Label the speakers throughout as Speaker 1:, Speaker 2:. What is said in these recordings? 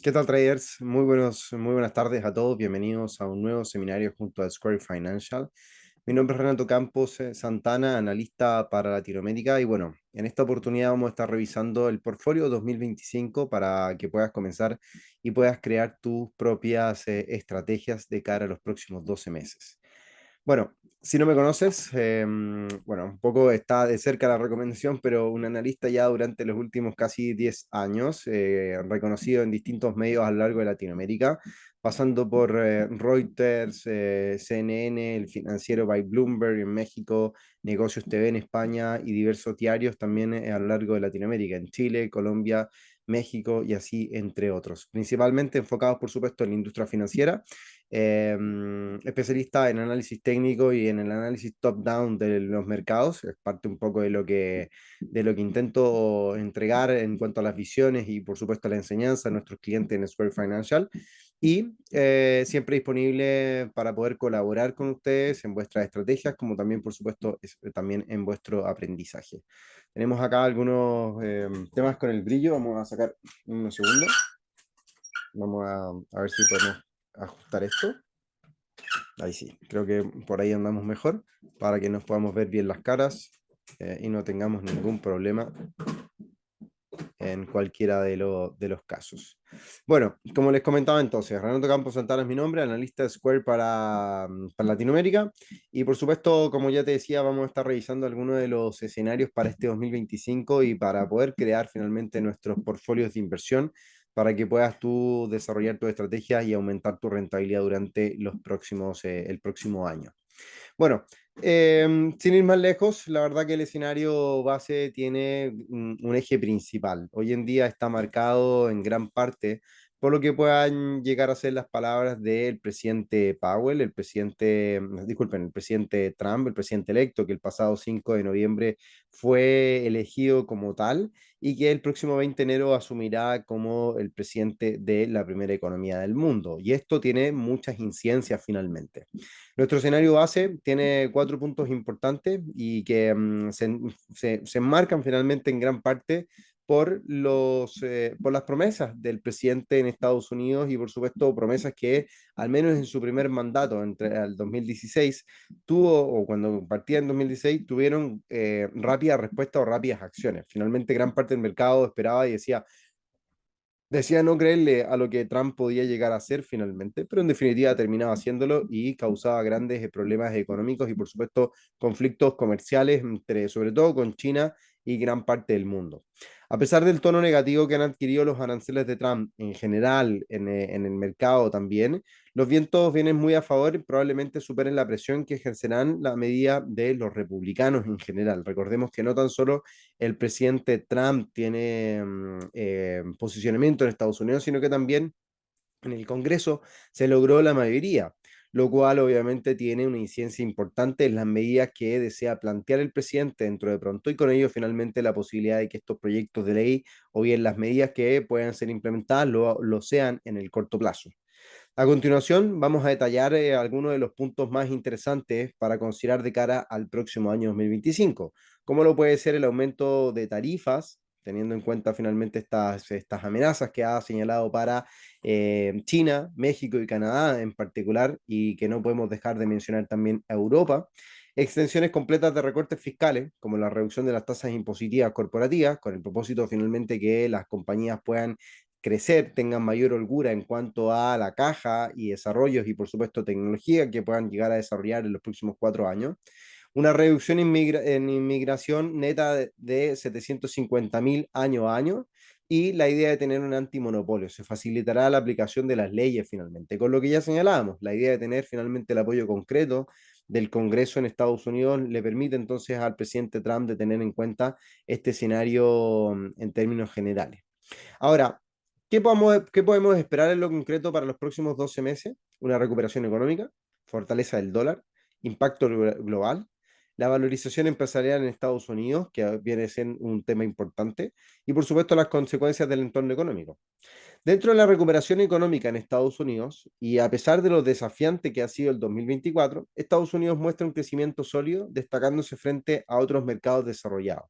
Speaker 1: ¿Qué tal, traders? Muy buenas tardes a todos. Bienvenidos a un nuevo seminario junto a Square Financial. Mi nombre es Renato Campos Santana, analista para Latinoamérica. Y bueno, en esta oportunidad vamos a estar revisando el portfolio 2025 para que puedas comenzar y puedas crear tus propias estrategias de cara a los próximos 12 meses. Bueno, si no me conoces, bueno, un poco está de cerca la recomendación, pero un analista ya durante los últimos casi 10 años, reconocido en distintos medios a lo largo de Latinoamérica, pasando por Reuters, CNN, El Financiero by Bloomberg en México, Negocios TV en España y diversos diarios también a lo largo de Latinoamérica, en Chile, Colombia, México y así entre otros. Principalmente enfocados, por supuesto, en la industria financiera, especialista en análisis técnico y en el análisis top-down de los mercados. Es parte un poco de lo que intento entregar en cuanto a las visiones y, por supuesto, la enseñanza a nuestros clientes en Square Financial. Y siempre disponible para poder colaborar con ustedes en vuestras estrategias, como también, por supuesto, también en vuestro aprendizaje. Tenemos acá algunos temas con el brillo. Vamos a sacar unos segundos. Vamos a ver si podemos ajustar esto. Ahí sí, creo que por ahí andamos mejor para que nos podamos ver bien las caras y no tengamos ningún problema en cualquiera de los casos. Bueno, como les comentaba entonces, Renato Campos Santana es mi nombre, analista de Square para Latinoamérica. Y por supuesto, como ya te decía, vamos a estar revisando algunos de los escenarios para este 2025 y para poder crear finalmente nuestros portfolios de inversión para que puedas tú desarrollar tu estrategia y aumentar tu rentabilidad durante el próximo año. Bueno, sin ir más lejos, la verdad que el escenario base tiene un eje principal. Hoy en día está marcado en gran parte por lo que puedan llegar a ser las palabras del presidente Powell, disculpen, el presidente Trump, el presidente electo, que el pasado 5 de noviembre fue elegido como tal y que el próximo 20 de enero asumirá como el presidente de la primera economía del mundo. Y esto tiene muchas incidencias finalmente. Nuestro escenario base tiene cuatro puntos importantes y que se enmarcan finalmente en gran parte por las promesas del presidente en Estados Unidos y por supuesto promesas que al menos en su primer mandato entre el 2016 o cuando partía en 2016 tuvieron rápida respuesta o rápidas acciones. Finalmente gran parte del mercado esperaba y decía no creerle a lo que Trump podía llegar a hacer finalmente, pero en definitiva terminaba haciéndolo y causaba grandes problemas económicos y por supuesto conflictos comerciales sobre todo con China y gran parte del mundo. A pesar del tono negativo que han adquirido los aranceles de Trump en general en el mercado también, los vientos vienen muy a favor y probablemente superen la presión que ejercerán la medida de los republicanos en general. Recordemos que no tan solo el presidente Trump tiene posicionamiento en Estados Unidos, sino que también en el Congreso se logró la mayoría, lo cual obviamente tiene una incidencia importante en las medidas que desea plantear el presidente dentro de pronto y con ello finalmente la posibilidad de que estos proyectos de ley o bien las medidas que puedan ser implementadas lo sean en el corto plazo. A continuación, vamos a detallar algunos de los puntos más interesantes para considerar de cara al próximo año 2025, como lo puede ser el aumento de tarifas, teniendo en cuenta finalmente estas amenazas que ha señalado para China, México y Canadá en particular, y que no podemos dejar de mencionar también a Europa. Extensiones completas de recortes fiscales, como la reducción de las tasas impositivas corporativas, con el propósito finalmente que las compañías puedan crecer, tengan mayor holgura en cuanto a la caja y desarrollos y por supuesto tecnología que puedan llegar a desarrollar en los próximos 4 años. Una reducción en inmigración neta de 750.000 año a año y la idea de tener un antimonopolio. Se facilitará la aplicación de las leyes finalmente, con lo que ya señalábamos, la idea de tener finalmente el apoyo concreto del Congreso en Estados Unidos le permite entonces al presidente Trump de tener en cuenta este escenario en términos generales. Ahora, qué podemos esperar en lo concreto para los próximos 12 meses? Una recuperación económica, fortaleza del dólar, impacto global, la valorización empresarial en Estados Unidos, que viene a ser un tema importante, y por supuesto las consecuencias del entorno económico. Dentro de la recuperación económica en Estados Unidos, y a pesar de lo desafiante que ha sido el 2024, Estados Unidos muestra un crecimiento sólido, destacándose frente a otros mercados desarrollados.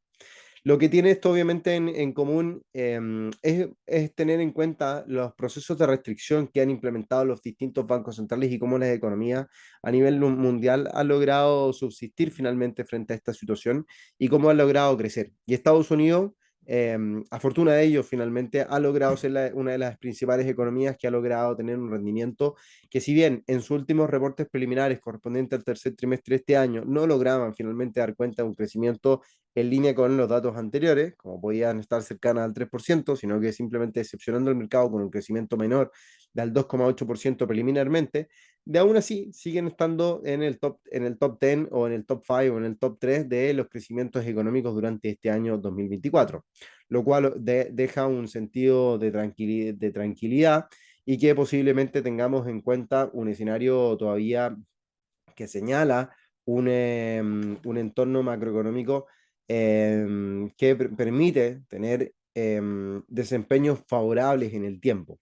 Speaker 1: Lo que tiene esto obviamente en común es tener en cuenta los procesos de restricción que han implementado los distintos bancos centrales y cómo las economías a nivel mundial han logrado subsistir finalmente frente a esta situación y cómo han logrado crecer. Y Estados Unidos, a fortuna de ellos, finalmente ha logrado ser una de las principales economías que ha logrado tener un rendimiento que, si bien en sus últimos reportes preliminares correspondientes al tercer trimestre de este año no lograban finalmente dar cuenta de un crecimiento en línea con los datos anteriores, como podían estar cercanas al 3%, sino que simplemente decepcionando el mercado con un crecimiento menor del 2,8% preliminarmente, de aún así siguen estando en el top 10 o en el top 5 o en el top 3 de los crecimientos económicos durante este año 2024, lo cual deja un sentido de tranquilidad y que posiblemente tengamos en cuenta un escenario todavía que señala un entorno macroeconómico que permite tener desempeños favorables en el tiempo.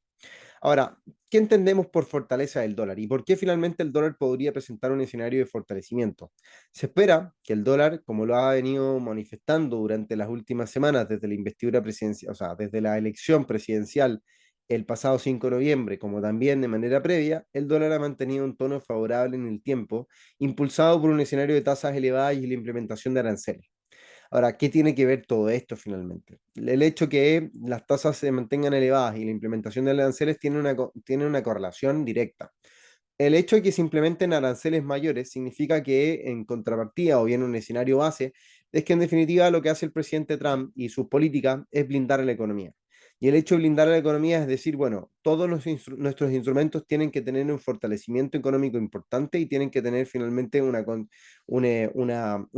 Speaker 1: Ahora, ¿qué entendemos por fortaleza del dólar y por qué finalmente el dólar podría presentar un escenario de fortalecimiento? Se espera que el dólar, como lo ha venido manifestando durante las últimas semanas desde la investidura presidencial, o sea, desde la elección presidencial el pasado 5 de noviembre, como también de manera previa, el dólar ha mantenido un tono favorable en el tiempo, impulsado por un escenario de tasas elevadas y la implementación de aranceles. Ahora, ¿qué tiene que ver todo esto finalmente? El hecho que las tasas se mantengan elevadas y la implementación de aranceles tiene una correlación directa. El hecho de que se implementen aranceles mayores significa que en contrapartida o bien un escenario base es que en definitiva lo que hace el presidente Trump y sus políticas es blindar a la economía. Y el hecho de blindar a la economía es decir, bueno, todos nuestros instrumentos tienen que tener un fortalecimiento económico importante y tienen que tener finalmente un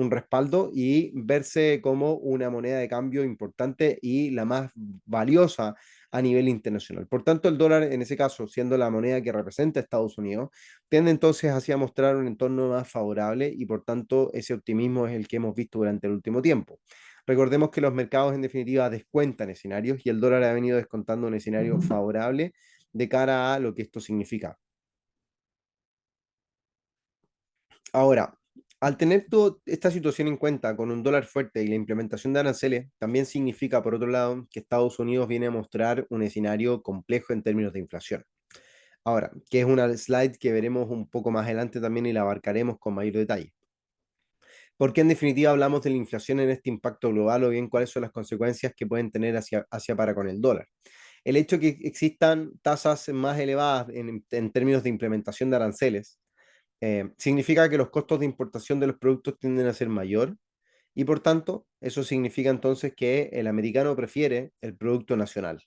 Speaker 1: respaldo y verse como una moneda de cambio importante y la más valiosa a nivel internacional. Por tanto, el dólar, en ese caso, siendo la moneda que representa a Estados Unidos, tiende entonces hacia mostrar un entorno más favorable y por tanto ese optimismo es el que hemos visto durante el último tiempo. Recordemos que los mercados en definitiva descuentan escenarios y el dólar ha venido descontando un escenario favorable de cara a lo que esto significa. Ahora, al tener toda esta situación en cuenta con un dólar fuerte y la implementación de aranceles, también significa, por otro lado, que Estados Unidos viene a mostrar un escenario complejo en términos de inflación. Ahora, que es una slide que veremos un poco más adelante también y la abarcaremos con mayor detalle. Porque en definitiva hablamos de la inflación en este impacto global o bien cuáles son las consecuencias que pueden tener hacia para con el dólar. El hecho de que existan tasas más elevadas en términos de implementación de aranceles significa que los costos de importación de los productos tienden a ser mayor y por tanto, eso significa entonces que el americano prefiere el producto nacional.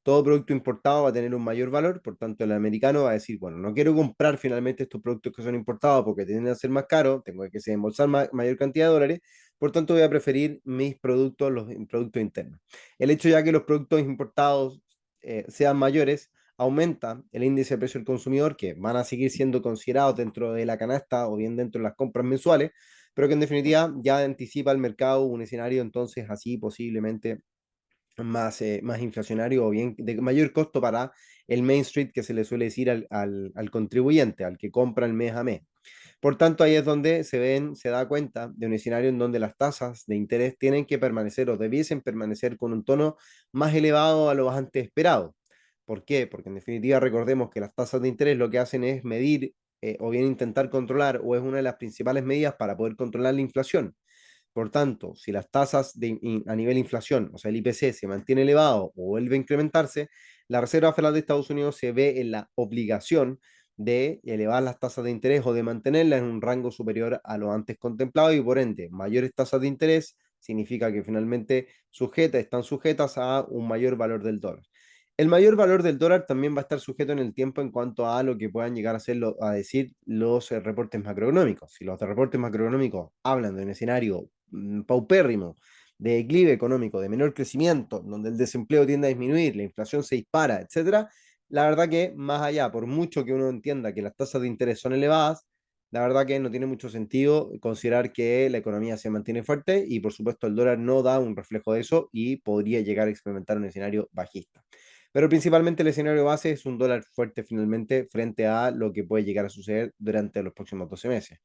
Speaker 1: Todo producto importado va a tener un mayor valor, por tanto el americano va a decir, bueno, no quiero comprar finalmente estos productos que son importados porque tienden a ser más caros, tengo que desembolsar mayor cantidad de dólares, por tanto voy a preferir mis productos, los productos internos. El hecho ya que los productos importados sean mayores, aumenta el índice de precio del consumidor, que van a seguir siendo considerados dentro de la canasta o bien dentro de las compras mensuales, pero que en definitiva ya anticipa al mercado un escenario entonces así posiblemente más inflacionario o bien de mayor costo para el Main Street que se le suele decir al contribuyente, al que compra el mes a mes. Por tanto, ahí es donde se da cuenta de un escenario en donde las tasas de interés tienen que permanecer o debiesen permanecer con un tono más elevado a lo antes esperado. ¿Por qué? Porque en definitiva recordemos que las tasas de interés lo que hacen es medir o bien intentar controlar o es una de las principales medidas para poder controlar la inflación. Por tanto, si las tasas a nivel inflación, o sea, el IPC, se mantiene elevado o vuelve a incrementarse, la Reserva Federal de Estados Unidos se ve en la obligación de elevar las tasas de interés o de mantenerlas en un rango superior a lo antes contemplado y por ende, mayores tasas de interés significa que finalmente están sujetas a un mayor valor del dólar. El mayor valor del dólar también va a estar sujeto en el tiempo en cuanto a lo que puedan llegar a decir los reportes macroeconómicos. Si los reportes macroeconómicos hablan de un escenario paupérrimo, de declive económico, de menor crecimiento, donde el desempleo tiende a disminuir, la inflación se dispara, etcétera, la verdad que más allá, por mucho que uno entienda que las tasas de interés son elevadas, la verdad que no tiene mucho sentido considerar que la economía se mantiene fuerte y por supuesto el dólar no da un reflejo de eso y podría llegar a experimentar un escenario bajista. Pero principalmente el escenario base es un dólar fuerte finalmente frente a lo que puede llegar a suceder durante los próximos 12 meses.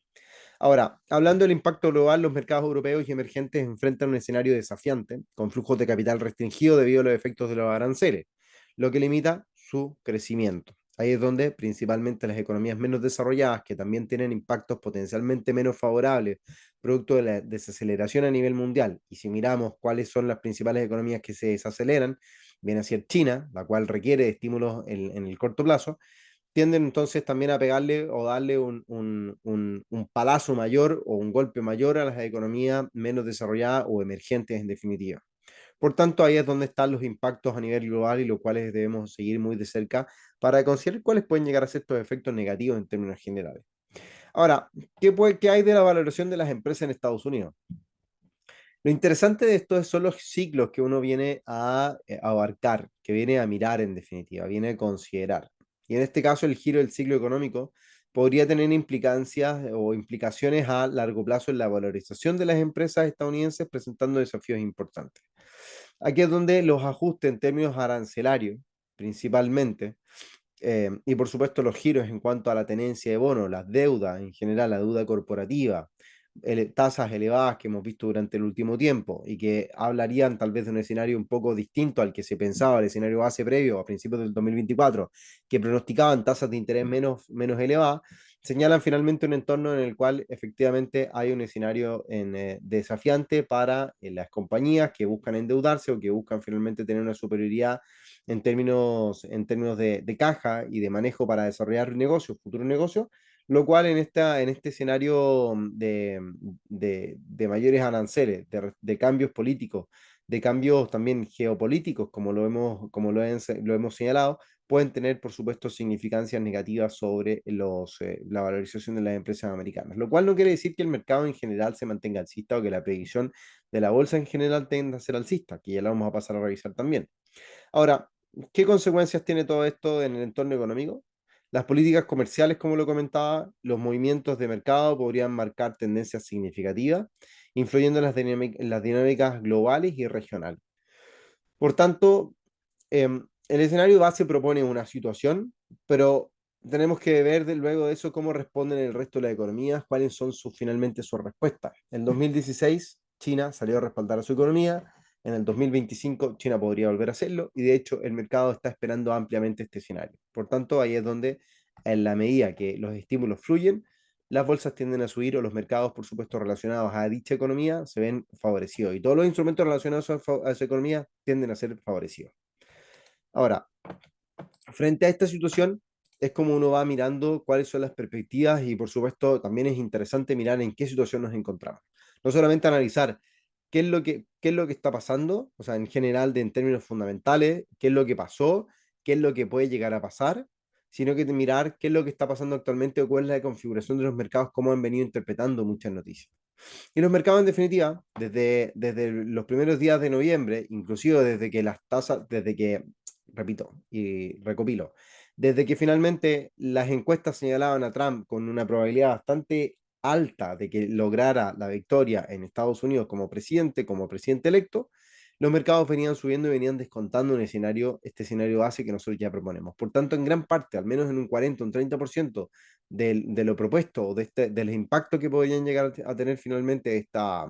Speaker 1: Ahora, hablando del impacto global, los mercados europeos y emergentes enfrentan un escenario desafiante, con flujos de capital restringido debido a los efectos de los aranceles, lo que limita su crecimiento. Ahí es donde principalmente las economías menos desarrolladas, que también tienen impactos potencialmente menos favorables, producto de la desaceleración a nivel mundial, y si miramos cuáles son las principales economías que se desaceleran, viene a ser China, la cual requiere de estímulos en el corto plazo, tienden entonces también a pegarle o darle un palazo mayor o un golpe mayor a las economías menos desarrolladas o emergentes en definitiva. Por tanto, ahí es donde están los impactos a nivel global y los cuales debemos seguir muy de cerca para considerar cuáles pueden llegar a ser estos efectos negativos en términos generales. Ahora, ¿qué hay de la valoración de las empresas en Estados Unidos? Lo interesante de esto son los ciclos que uno viene a abarcar, que viene a mirar en definitiva, viene a considerar. Y en este caso el giro del ciclo económico podría tener implicancias o implicaciones a largo plazo en la valorización de las empresas estadounidenses, presentando desafíos importantes. Aquí es donde los ajustes en términos arancelarios, principalmente, y por supuesto los giros en cuanto a la tenencia de bonos, las deudas en general, la deuda corporativa, tasas elevadas que hemos visto durante el último tiempo y que hablarían tal vez de un escenario un poco distinto al que se pensaba, el escenario base previo a principios del 2024, que pronosticaban tasas de interés menos elevadas, señalan finalmente un entorno en el cual efectivamente hay un escenario desafiante para las compañías que buscan endeudarse o que buscan finalmente tener una superioridad en términos de caja y de manejo para desarrollar negocios, futuros negocios, lo cual en este escenario de mayores aranceles, de cambios políticos, de cambios también geopolíticos, lo hemos señalado, pueden tener, por supuesto, significancias negativas sobre la valorización de las empresas americanas, lo cual no quiere decir que el mercado en general se mantenga alcista o que la previsión de la bolsa en general tenga a ser alcista, que ya la vamos a pasar a revisar también. Ahora, ¿qué consecuencias tiene todo esto en el entorno económico? Las políticas comerciales, como lo comentaba, los movimientos de mercado podrían marcar tendencias significativas, influyendo en las dinámicas globales y regionales. Por tanto, el escenario base propone una situación, pero tenemos que ver luego de eso cómo responden el resto de las economías, cuáles son finalmente sus respuestas. En 2016, China salió a respaldar a su economía. En el 2025, China podría volver a hacerlo y de hecho el mercado está esperando ampliamente este escenario. Por tanto, ahí es donde, en la medida que los estímulos fluyen, las bolsas tienden a subir o los mercados, por supuesto, relacionados a dicha economía se ven favorecidos y todos los instrumentos relacionados a esa economía tienden a ser favorecidos. Ahora, frente a esta situación, es como uno va mirando cuáles son las perspectivas y por supuesto también es interesante mirar en qué situación nos encontramos. No solamente analizar qué es lo que está pasando, o sea, en general en términos fundamentales, qué es lo que pasó, qué es lo que puede llegar a pasar, sino que mirar qué es lo que está pasando actualmente o cuál es la configuración de los mercados, cómo han venido interpretando muchas noticias. Y los mercados, en definitiva, desde los primeros días de noviembre, inclusive desde que las tasas, desde que, repito y recopilo, desde que finalmente las encuestas señalaban a Trump con una probabilidad bastante alta de que lograra la victoria en Estados Unidos como presidente electo, los mercados venían subiendo y venían descontando este escenario base que nosotros ya proponemos. Por tanto, en gran parte, al menos en un 40, un 30%, de lo propuesto o de los impactos que podrían llegar a tener finalmente estas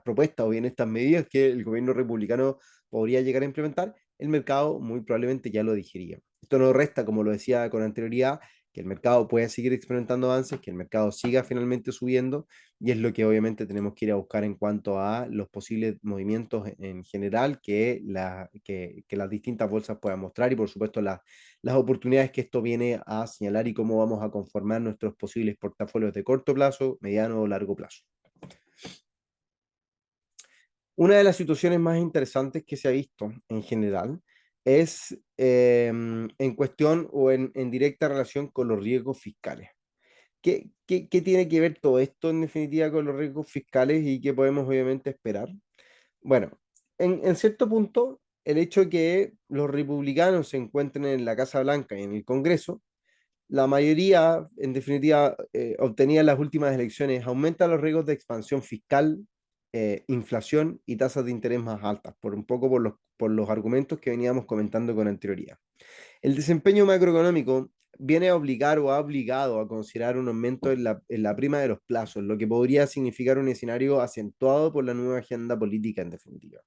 Speaker 1: propuestas o bien estas medidas que el gobierno republicano podría llegar a implementar, el mercado muy probablemente ya lo digería. Esto no resta, como lo decía con anterioridad, que el mercado pueda seguir experimentando avances, que el mercado siga finalmente subiendo, y es lo que obviamente tenemos que ir a buscar en cuanto a los posibles movimientos en general que las distintas bolsas puedan mostrar y por supuesto las oportunidades que esto viene a señalar y cómo vamos a conformar nuestros posibles portafolios de corto plazo, mediano o largo plazo. Una de las situaciones más interesantes que se ha visto en general es en cuestión o en directa relación con los riesgos fiscales. ¿Qué tiene que ver todo esto en definitiva con los riesgos fiscales y qué podemos obviamente esperar? Bueno, en cierto punto, el hecho de que los republicanos se encuentren en la Casa Blanca y en el Congreso, la mayoría, en definitiva, obtenida en las últimas elecciones, aumenta los riesgos de expansión fiscal inflación y tasas de interés más altas, por un poco por los argumentos que veníamos comentando con anterioridad. El desempeño macroeconómico viene a obligar o ha obligado a considerar un aumento en la prima de los plazos, lo que podría significar un escenario acentuado por la nueva agenda política en definitiva.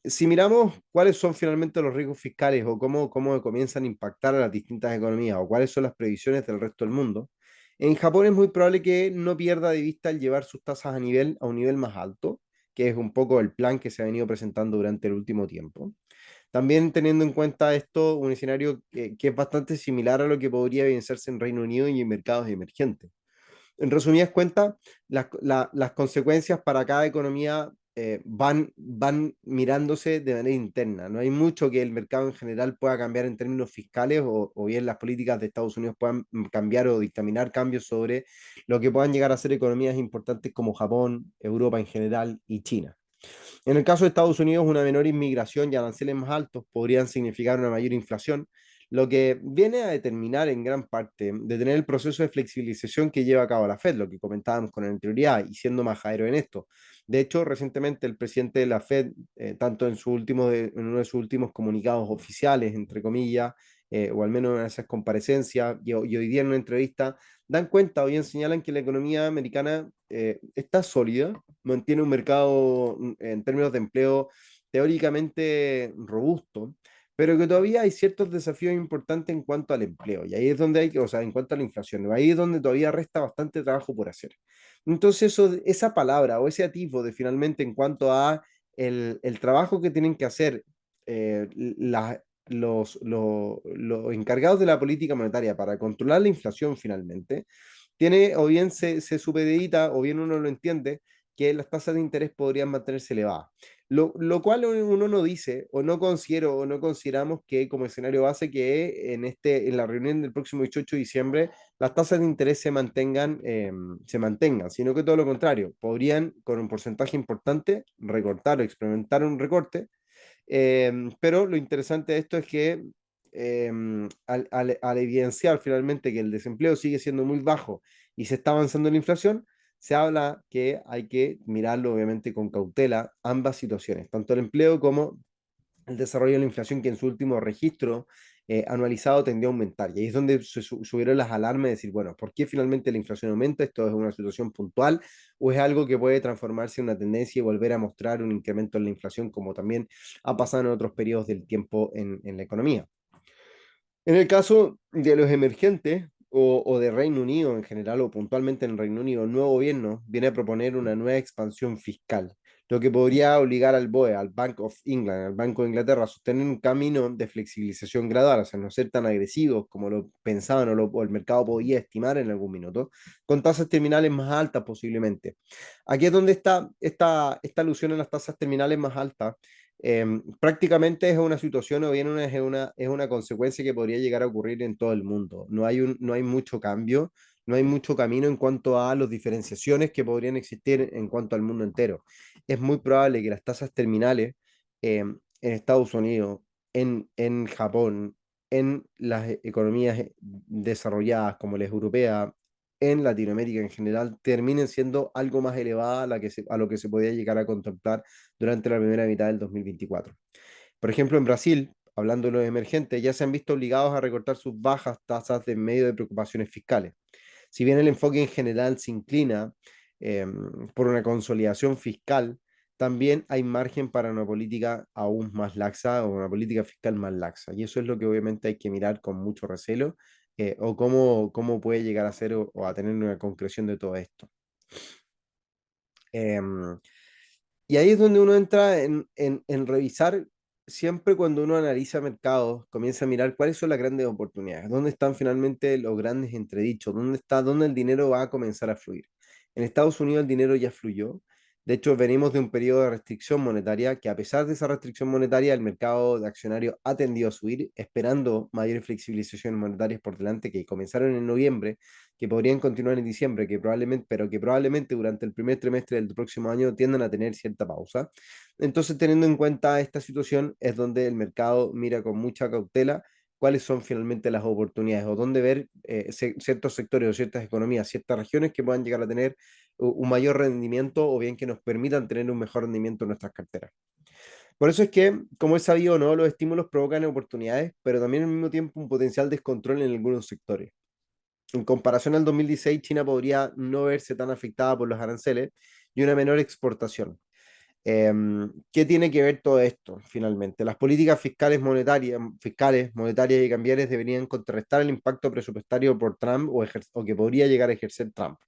Speaker 1: Si miramos cuáles son finalmente los riesgos fiscales o cómo comienzan a impactar a las distintas economías o cuáles son las previsiones del resto del mundo, en Japón es muy probable que no pierda de vista el llevar sus tasas a un nivel más alto, que es un poco el plan que se ha venido presentando durante el último tiempo. También teniendo en cuenta esto, un escenario que es bastante similar a lo que podría evidenciarse en Reino Unido y en mercados emergentes. En resumidas cuentas, las consecuencias para cada economía van mirándose de manera interna. No hay mucho que el mercado en general pueda cambiar en términos fiscales o bien las políticas de Estados Unidos puedan cambiar o dictaminar cambios sobre lo que puedan llegar a ser economías importantes como Japón, Europa en general y China. En el caso de Estados Unidos, una menor inmigración y aranceles más altos podrían significar una mayor inflación, lo que viene a determinar en gran parte detener el proceso de flexibilización que lleva a cabo la Fed, lo que comentábamos con anterioridad, y siendo majadero en esto. De hecho, recientemente el presidente de la Fed, tanto en uno de sus últimos comunicados oficiales, entre comillas, o al menos en esas comparecencias, y hoy día en una entrevista, dan cuenta o bien señalan que la economía americana está sólida, mantiene un mercado en términos de empleo teóricamente robusto, pero que todavía hay ciertos desafíos importantes en cuanto al empleo, y ahí es donde hay que, o sea, en cuanto a la inflación, ahí es donde todavía resta bastante trabajo por hacer. Entonces, esa palabra o ese atisbo de finalmente en cuanto a el trabajo que tienen que hacer los encargados de la política monetaria para controlar la inflación finalmente, tiene o bien se supedita o bien uno lo entiende que las tasas de interés podrían mantenerse elevadas. Lo cual uno no dice o no considero o no consideramos que como escenario base que en la reunión del próximo 18 de diciembre las tasas de interés se mantengan, sino que todo lo contrario, podrían con un porcentaje importante recortar o experimentar un recorte, pero lo interesante de esto es que al evidenciar finalmente que el desempleo sigue siendo muy bajo y se está avanzando en la inflación, se habla que hay que mirarlo obviamente con cautela ambas situaciones, tanto el empleo como el desarrollo de la inflación, que en su último registro anualizado tendió a aumentar. Y ahí es donde subieron las alarmas de decir, bueno, ¿por qué finalmente la inflación aumenta? ¿Esto es una situación puntual o es algo que puede transformarse en una tendencia y volver a mostrar un incremento en la inflación, como también ha pasado en otros periodos del tiempo en la economía? En el caso de los emergentes o de Reino Unido en general, o puntualmente en el Reino Unido, el nuevo gobierno viene a proponer una nueva expansión fiscal, lo que podría obligar al BOE, al Bank of England, al Banco de Inglaterra, a sostener un camino de flexibilización gradual, o sea, no ser tan agresivos como lo pensaban o el mercado podía estimar en algún minuto, con tasas terminales más altas posiblemente. Aquí es donde está esta alusión a las tasas terminales más altas. Prácticamente es una situación o bien es una consecuencia que podría llegar a ocurrir en todo el mundo. No hay mucho cambio, no hay mucho camino en cuanto a las diferenciaciones que podrían existir en cuanto al mundo entero. Es muy probable que las tasas terminales en Estados Unidos, en Japón, en las economías desarrolladas como las europeas, en Latinoamérica en general, terminen siendo algo más elevada a lo que se podía llegar a contemplar durante la primera mitad del 2024. Por ejemplo, en Brasil, hablando de los emergentes, ya se han visto obligados a recortar sus bajas tasas de en medio de preocupaciones fiscales. Si bien el enfoque en general se inclina eh, por una consolidación fiscal, también hay margen para una política aún más laxa o una política fiscal más laxa. Y eso es lo que obviamente hay que mirar con mucho recelo o cómo puede llegar a ser o a tener una concreción de todo esto. Em, y ahí es donde uno entra en revisar, siempre cuando uno analiza mercados, comienza a mirar cuáles son las grandes oportunidades, dónde están finalmente los grandes entredichos, dónde el dinero va a comenzar a fluir. En Estados Unidos el dinero ya fluyó. De hecho, venimos de un periodo de restricción monetaria que a pesar de esa restricción monetaria, el mercado de accionarios ha tendido a subir, esperando mayores flexibilizaciones monetarias por delante que comenzaron en noviembre, que podrían continuar en diciembre, pero que probablemente durante el primer trimestre del próximo año tiendan a tener cierta pausa. Entonces, teniendo en cuenta esta situación, es donde el mercado mira con mucha cautela cuáles son finalmente las oportunidades o dónde ver ciertos sectores o ciertas economías, ciertas regiones que puedan llegar a tener un mayor rendimiento o bien que nos permitan tener un mejor rendimiento en nuestras carteras. Por eso es que, como es sabido, ¿no? Los estímulos provocan oportunidades, pero también al mismo tiempo un potencial descontrol en algunos sectores. En comparación al 2016, China podría no verse tan afectada por los aranceles y una menor exportación. ¿Qué tiene que ver todo esto finalmente? Las políticas fiscales, monetarias y cambiarias deberían contrarrestar el impacto presupuestario por Trump o que podría llegar a ejercer Trump.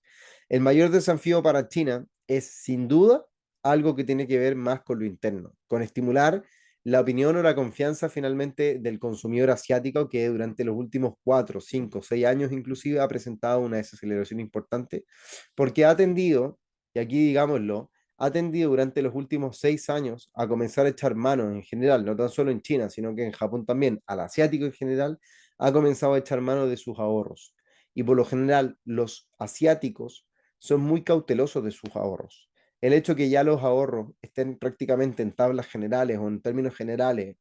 Speaker 1: El mayor desafío para China es sin duda algo que tiene que ver más con lo interno, con estimular la opinión o la confianza finalmente del consumidor asiático que durante los últimos 4, 5, 6 años inclusive ha presentado una desaceleración importante porque ha tendido, y aquí digámoslo, ha tendido durante los últimos 6 años a comenzar a echar manos en general, no tan solo en China, sino que en Japón también, al asiático en general, ha comenzado a echar mano de sus ahorros. Y por lo general, los asiáticos son muy cautelosos de sus ahorros. El hecho que ya los ahorros estén prácticamente en tablas generales o en términos generales,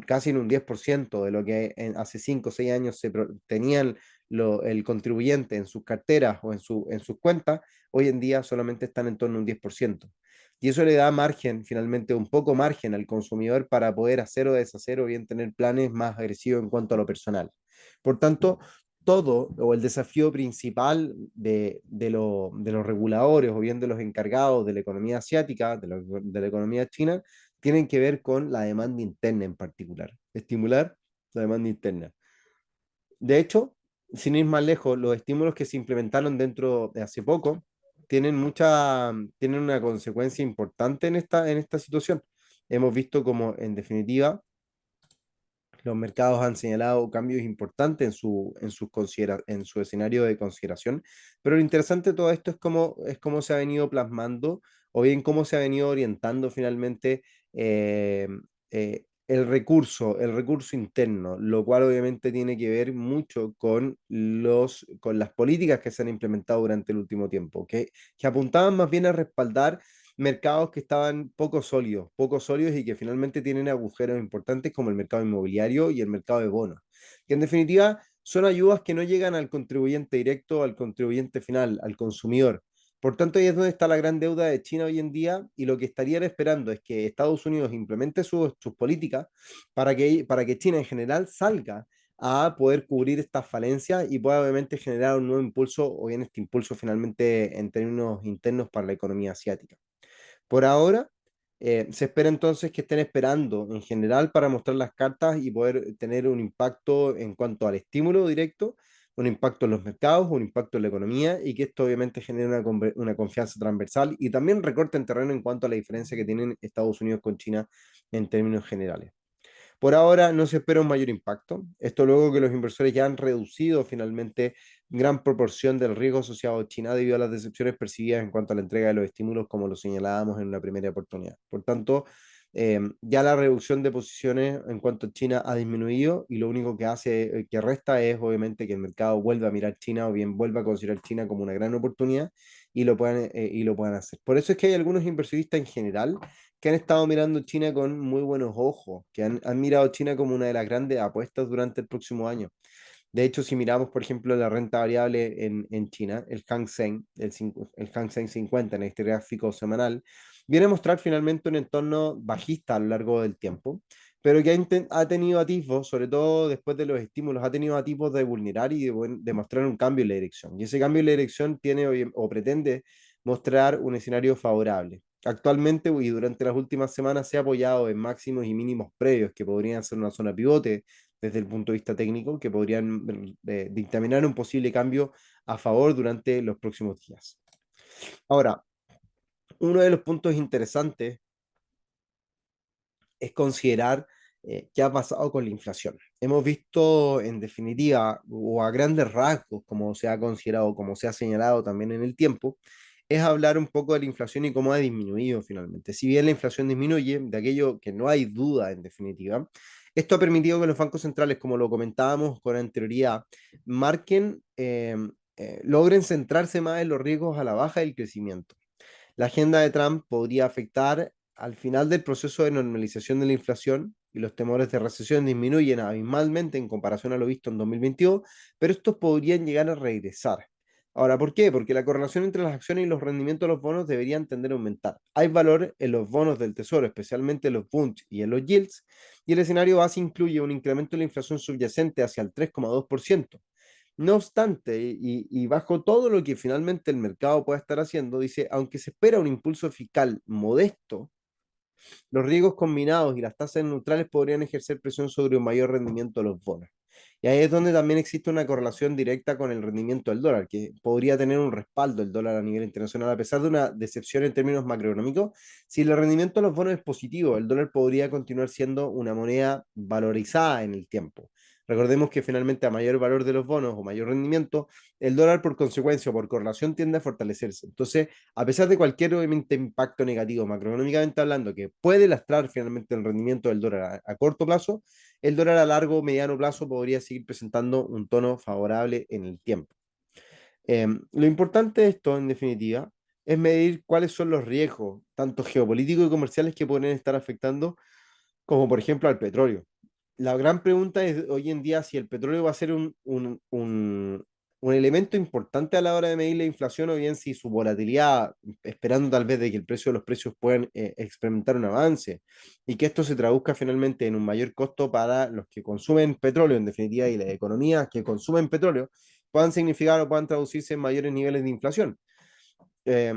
Speaker 1: casi en un 10% de lo que hace 5 o 6 años tenían el contribuyente en sus carteras o en sus cuentas, hoy en día solamente están en torno a un 10%. Y eso le da margen, finalmente un poco margen al consumidor para poder hacer o deshacer o bien tener planes más agresivos en cuanto a lo personal. Por tanto, todo o el desafío principal de los reguladores o bien de los encargados de la economía asiática, de la economía china, tienen que ver con la demanda interna en particular, estimular la demanda interna. De hecho, sin ir más lejos, los estímulos que se implementaron dentro de hace poco tienen una consecuencia importante en esta situación. Hemos visto como, en definitiva, los mercados han señalado cambios importantes en su escenario de consideración, pero lo interesante de todo esto es cómo se ha venido plasmando o bien cómo se ha venido orientando finalmente eh, el recurso interno, lo cual obviamente tiene que ver mucho con las políticas que se han implementado durante el último tiempo, que apuntaban más bien a respaldar mercados que estaban poco sólidos y que finalmente tienen agujeros importantes como el mercado inmobiliario y el mercado de bonos, que en definitiva son ayudas que no llegan al contribuyente directo, al contribuyente final, al consumidor. Por tanto, ahí es donde está la gran deuda de China hoy en día y lo que estarían esperando es que Estados Unidos implemente sus políticas para que China en general salga a poder cubrir estas falencias y pueda obviamente generar un nuevo impulso o bien este impulso finalmente en términos internos para la economía asiática. Por ahora, se espera entonces que estén esperando en general para mostrar las cartas y poder tener un impacto en cuanto al estímulo directo, un impacto en los mercados, un impacto en la economía y que esto obviamente genere una confianza transversal y también recorte en terreno en cuanto a la diferencia que tienen Estados Unidos con China en términos generales. Por ahora no se espera un mayor impacto. Esto luego que los inversores ya han reducido finalmente gran proporción del riesgo asociado a China debido a las decepciones percibidas en cuanto a la entrega de los estímulos, como lo señalábamos en una primera oportunidad. Por tanto, ya la reducción de posiciones en cuanto a China ha disminuido y lo único que resta es obviamente que el mercado vuelva a mirar China o bien vuelva a considerar China como una gran oportunidad y lo puedan hacer. Por eso es que hay algunos inversionistas en general que han estado mirando China con muy buenos ojos, que han mirado China como una de las grandes apuestas durante el próximo año. De hecho, si miramos, por ejemplo, la renta variable en China, el Hang Seng 50 en este gráfico semanal, viene a mostrar finalmente un entorno bajista a lo largo del tiempo, pero que ha tenido atisbos, sobre todo después de los estímulos, ha tenido atisbos de vulnerar y de mostrar un cambio en la dirección. Y ese cambio en la dirección tiene o pretende mostrar un escenario favorable. Actualmente y durante las últimas semanas se ha apoyado en máximos y mínimos previos que podrían ser una zona pivote desde el punto de vista técnico que podrían dictaminar un posible cambio a favor durante los próximos días. Ahora, uno de los puntos interesantes es considerar qué ha pasado con la inflación. Hemos visto, en definitiva, o a grandes rasgos, como se ha considerado, como se ha señalado también en el tiempo, es hablar un poco de la inflación y cómo ha disminuido finalmente. Si bien la inflación disminuye, de aquello que no hay duda en definitiva, esto ha permitido que los bancos centrales, como lo comentábamos con anterioridad, logren centrarse más en los riesgos a la baja y el crecimiento. La agenda de Trump podría afectar al final del proceso de normalización de la inflación y los temores de recesión disminuyen abismalmente en comparación a lo visto en 2022, pero estos podrían llegar a regresar. Ahora, ¿por qué? Porque la correlación entre las acciones y los rendimientos de los bonos deberían tender a aumentar. Hay valor en los bonos del Tesoro, especialmente en los Bunds y en los yields, y el escenario base incluye un incremento de la inflación subyacente hacia el 3,2%. No obstante, y bajo todo lo que finalmente el mercado pueda estar haciendo, dice, aunque se espera un impulso fiscal modesto, los riesgos combinados y las tasas neutrales podrían ejercer presión sobre un mayor rendimiento de los bonos. Y ahí es donde también existe una correlación directa con el rendimiento del dólar, que podría tener un respaldo el dólar a nivel internacional, a pesar de una decepción en términos macroeconómicos. Si el rendimiento de los bonos es positivo, el dólar podría continuar siendo una moneda valorizada en el tiempo. Recordemos que finalmente a mayor valor de los bonos o mayor rendimiento, el dólar por consecuencia o por correlación tiende a fortalecerse. Entonces, a pesar de cualquier obviamente impacto negativo macroeconómicamente hablando que puede lastrar finalmente el rendimiento del dólar a corto plazo, el dólar a largo o mediano plazo podría seguir presentando un tono favorable en el tiempo. Lo importante de esto, en definitiva, es medir cuáles son los riesgos, tanto geopolíticos y comerciales, que pueden estar afectando, como por ejemplo al petróleo. La gran pregunta es hoy en día si el petróleo va a ser un elemento importante a la hora de medir la inflación, o bien si su volatilidad, esperando tal vez de que el precio de los precios puedan experimentar un avance y que esto se traduzca finalmente en un mayor costo para los que consumen petróleo, en definitiva, y las economías que consumen petróleo, puedan significar o puedan traducirse en mayores niveles de inflación. Eh,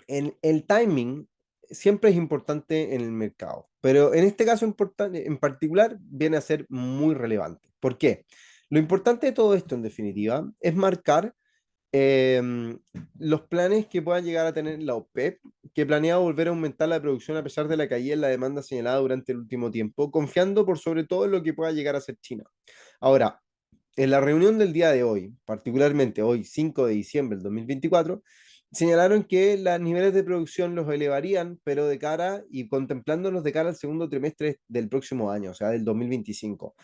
Speaker 1: en el timing siempre es importante en el mercado, pero en este caso en particular viene a ser muy relevante. ¿Por qué? Lo importante de todo esto, en definitiva, es marcar eh, los planes que pueda llegar a tener la OPEP, que planea volver a aumentar la producción a pesar de la caída en la demanda señalada durante el último tiempo, confiando por sobre todo en lo que pueda llegar a ser China. Ahora, en la reunión del día de hoy, particularmente hoy, 5 de diciembre del 2024, señalaron que los niveles de producción los elevarían, pero de cara y contemplándolos de cara al segundo trimestre del próximo año, o sea, del 2025,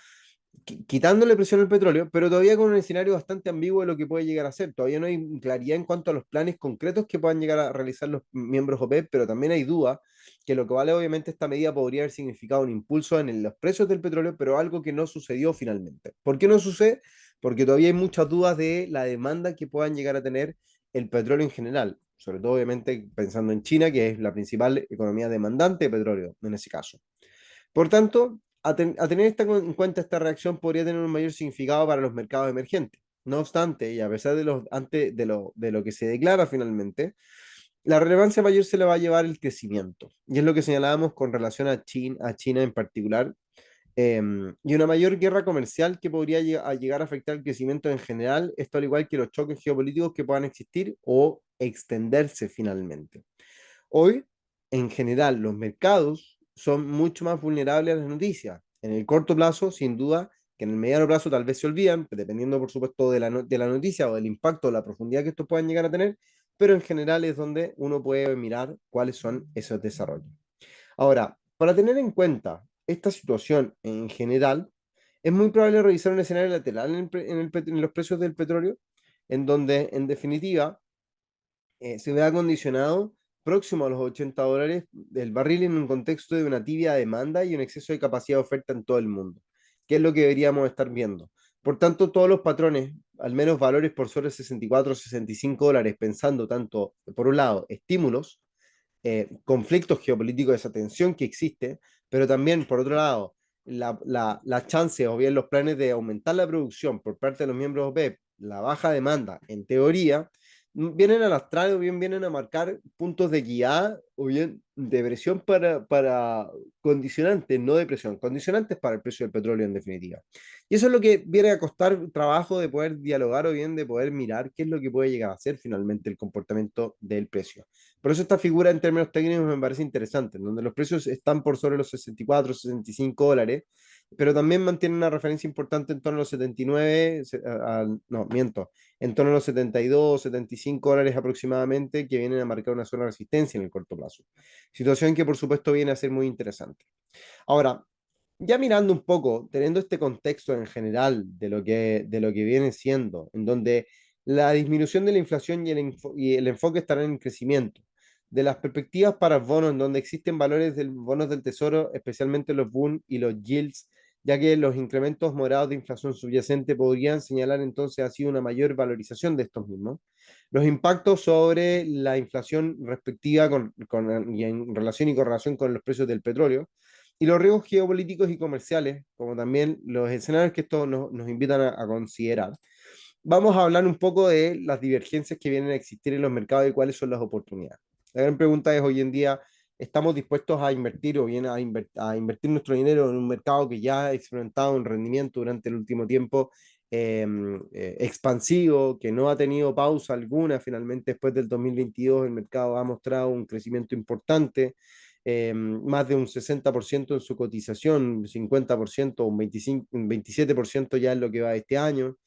Speaker 1: quitándole presión al petróleo, pero todavía con un escenario bastante ambiguo de lo que puede llegar a ser. Todavía no hay claridad en cuanto a los planes concretos que puedan llegar a realizar los miembros OPEP, pero también hay duda que lo que vale obviamente esta medida podría haber significado un impulso en los precios del petróleo, pero algo que no sucedió finalmente. ¿Por qué no sucede? Porque todavía hay muchas dudas de la demanda que puedan llegar a tener el petróleo en general, sobre todo obviamente pensando en China, que es la principal economía demandante de petróleo en ese caso. Por tanto, a tener en cuenta esta reacción podría tener un mayor significado para los mercados emergentes. No obstante, y a pesar de lo que se declara finalmente, la relevancia mayor se le va a llevar el crecimiento. Y es lo que señalábamos con relación a China en particular, y una mayor guerra comercial que podría llegar a afectar el crecimiento en general, esto al igual que los choques geopolíticos que puedan existir o extenderse finalmente. Hoy, en general, los mercados son mucho más vulnerables a las noticias. En el corto plazo, sin duda, que en el mediano plazo tal vez se olvidan, dependiendo, por supuesto, de la noticia o del impacto o la profundidad que estos puedan llegar a tener, pero en general es donde uno puede mirar cuáles son esos desarrollos. Ahora, para tener en cuenta esta situación en general, es muy probable revisar un escenario lateral en los precios del petróleo, en donde, en definitiva, se vea condicionado próximo a los $80 del barril en un contexto de una tibia demanda y un exceso de capacidad de oferta en todo el mundo, que es lo que deberíamos estar viendo. Por tanto, todos los patrones, al menos valores por sobre $64, $65, pensando tanto, por un lado, estímulos, conflictos geopolíticos, esa tensión que existe, pero también, por otro lado, la chance o bien los planes de aumentar la producción por parte de los miembros OPEP, la baja demanda, en teoría, vienen a lastrar o bien vienen a marcar puntos de guía o bien de presión para condicionantes, no de presión, condicionantes para el precio del petróleo en definitiva. Y eso es lo que viene a costar trabajo de poder dialogar o bien de poder mirar qué es lo que puede llegar a ser finalmente el comportamiento del precio. Por eso esta figura en términos técnicos me parece interesante, en donde los precios están por sobre los $64, $65, pero también mantienen una referencia importante en torno a los 79, no, miento, en torno a los $72, $75 aproximadamente, que vienen a marcar una zona de resistencia en el corto plazo. Situación que por supuesto viene a ser muy interesante. Ahora, ya mirando un poco, teniendo este contexto en general de lo que viene siendo, en donde la disminución de la inflación y el enfoque estarán en crecimiento, de las perspectivas para bonos, en donde existen valores de bonos del tesoro, especialmente los Bund y los yields, ya que los incrementos moderados de inflación subyacente podrían señalar entonces así una mayor valorización de estos mismos. Los impactos sobre la inflación respectiva y en relación y correlación con los precios del petróleo, y los riesgos geopolíticos y comerciales, como también los escenarios que esto nos invitan a considerar. Vamos a hablar un poco de las divergencias que vienen a existir en los mercados y cuáles son las oportunidades. La gran pregunta es, hoy en día, ¿estamos dispuestos a invertir o bien a invertir nuestro dinero en un mercado que ya ha experimentado un rendimiento durante el último tiempo expansivo, que no ha tenido pausa alguna? Finalmente, después del 2022, el mercado ha mostrado un crecimiento importante, más de un 60% en su cotización, 50%, un 25, un 27% ya en lo que va de este año.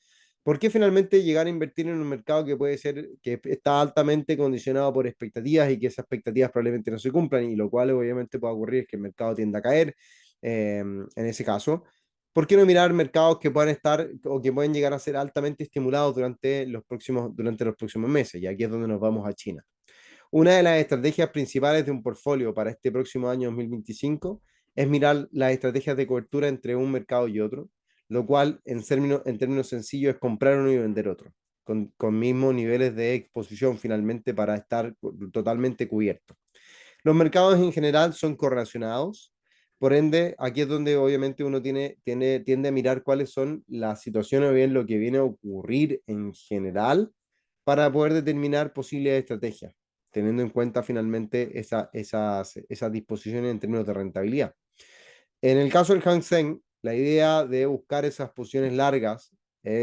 Speaker 1: ¿Por qué finalmente llegar a invertir en un mercado que puede ser, que está altamente condicionado por expectativas y que esas expectativas probablemente no se cumplan? Y lo cual obviamente puede ocurrir es que el mercado tienda a caer en ese caso. ¿Por qué no mirar mercados que puedan estar o que pueden llegar a ser altamente estimulados durante los próximos meses? Y aquí es donde nos vamos a China. Una de las estrategias principales de un portfolio para este próximo año 2025 es mirar las estrategias de cobertura entre un mercado y otro, lo cual en términos sencillos es comprar uno y vender otro, con mismos niveles de exposición finalmente para estar totalmente cubierto. Los mercados en general son correlacionados, por ende, aquí es donde obviamente uno tiende a mirar cuáles son las situaciones o bien lo que viene a ocurrir en general para poder determinar posibles estrategias, teniendo en cuenta finalmente esas disposiciones en términos de rentabilidad. En el caso del Hang Seng, la idea de buscar esas posiciones largas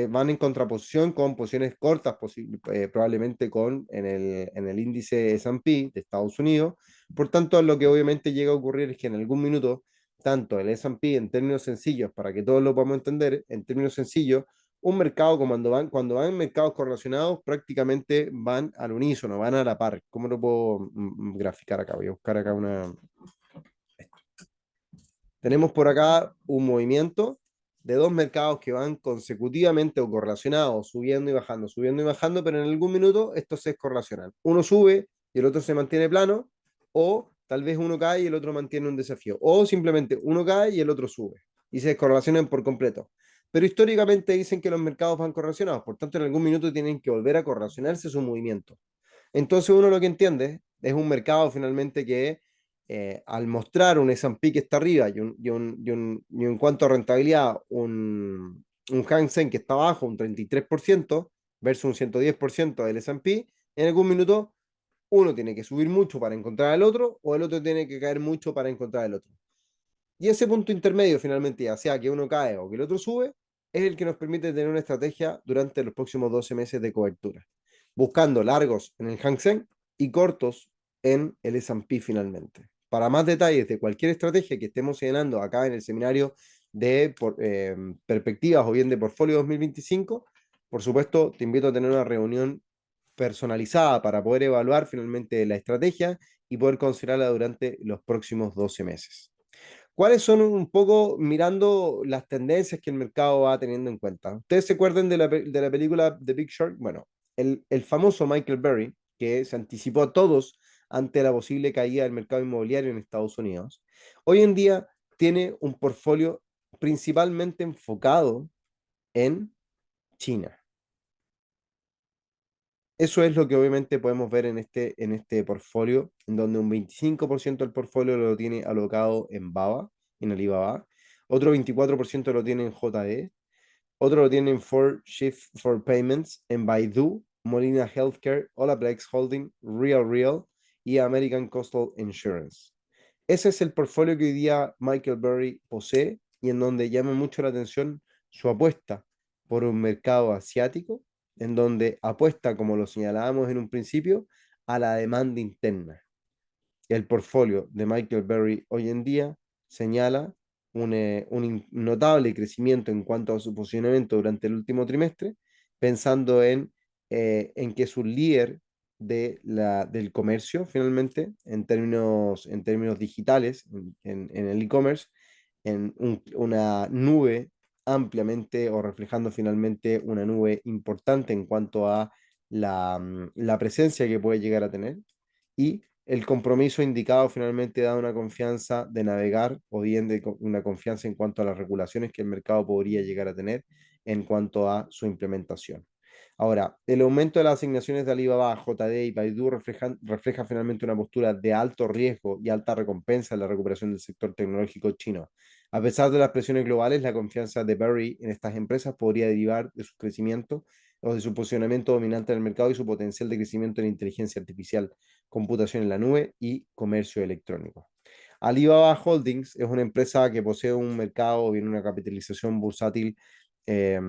Speaker 1: van en contraposición con posiciones cortas, probablemente en el índice S&P de Estados Unidos. Por tanto, lo que obviamente llega a ocurrir es que en algún minuto, tanto el S&P en términos sencillos, para que todos lo podamos entender, en términos sencillos, un mercado cuando van en mercados correlacionados, prácticamente van al unísono, van a la par. ¿Cómo lo puedo graficar acá? Voy a buscar acá una, tenemos por acá un movimiento de dos mercados que van consecutivamente o correlacionados, subiendo y bajando, pero en algún minuto estos se correlacionan. Uno sube y el otro se mantiene plano, o tal vez uno cae y el otro mantiene un desafío, o simplemente uno cae y el otro sube y se correlacionan por completo. Pero históricamente dicen que los mercados van correlacionados, por tanto en algún minuto tienen que volver a correlacionarse su movimiento. Entonces uno lo que entiende es un mercado finalmente que al mostrar un S&P que está arriba y en cuanto a rentabilidad un Hang Seng que está abajo, un 33% versus un 110% del S&P, en algún minuto uno tiene que subir mucho para encontrar al otro o el otro tiene que caer mucho para encontrar al otro. Y ese punto intermedio finalmente, ya sea que uno cae o que el otro sube, es el que nos permite tener una estrategia durante los próximos 12 meses de cobertura, buscando largos en el Hang Seng y cortos en el S&P finalmente. Para más detalles de cualquier estrategia que estemos llenando acá en el seminario de perspectivas o bien de portfolio 2025, por supuesto, te invito a tener una reunión personalizada para poder evaluar finalmente la estrategia y poder considerarla durante los próximos 12 meses. ¿Cuáles son un poco mirando las tendencias que el mercado va teniendo en cuenta? ¿Ustedes se acuerdan de la película The Big Short? Bueno, el famoso Michael Burry, que se anticipó a todos ante la posible caída del mercado inmobiliario en Estados Unidos, hoy en día tiene un portfolio principalmente enfocado en China. Eso es lo que obviamente podemos ver en este portfolio, en donde un 25% del portfolio lo tiene alocado en Baba, en Alibaba, otro 24% lo tiene en JD, otro lo tiene en 4Shift for Payments, en Baidu, Molina Healthcare, Olaplex Holding, Real y American Coastal Insurance. Ese es el portfolio que hoy día Michael Burry posee y en donde llama mucho la atención su apuesta por un mercado asiático, en donde apuesta, como lo señalábamos en un principio, a la demanda interna. El portfolio de Michael Burry hoy en día señala un notable crecimiento en cuanto a su posicionamiento durante el último trimestre, pensando en que es un líder del comercio finalmente, en términos digitales, en el e-commerce, una nube ampliamente o reflejando finalmente una nube importante en cuanto a la presencia que puede llegar a tener y El compromiso indicado finalmente da una confianza de navegar o bien una confianza en cuanto a las regulaciones que el mercado podría llegar a tener en cuanto a su implementación. Ahora, el aumento de las asignaciones de Alibaba, JD y Baidu refleja finalmente una postura de alto riesgo y alta recompensa en la recuperación del sector tecnológico chino. A pesar de las presiones globales, la confianza de Barry en estas empresas podría derivar de su crecimiento o de su posicionamiento dominante en el mercado y su potencial de crecimiento en inteligencia artificial, computación en la nube y comercio electrónico. Alibaba Holdings es una empresa que posee un mercado o bien una capitalización bursátil eh,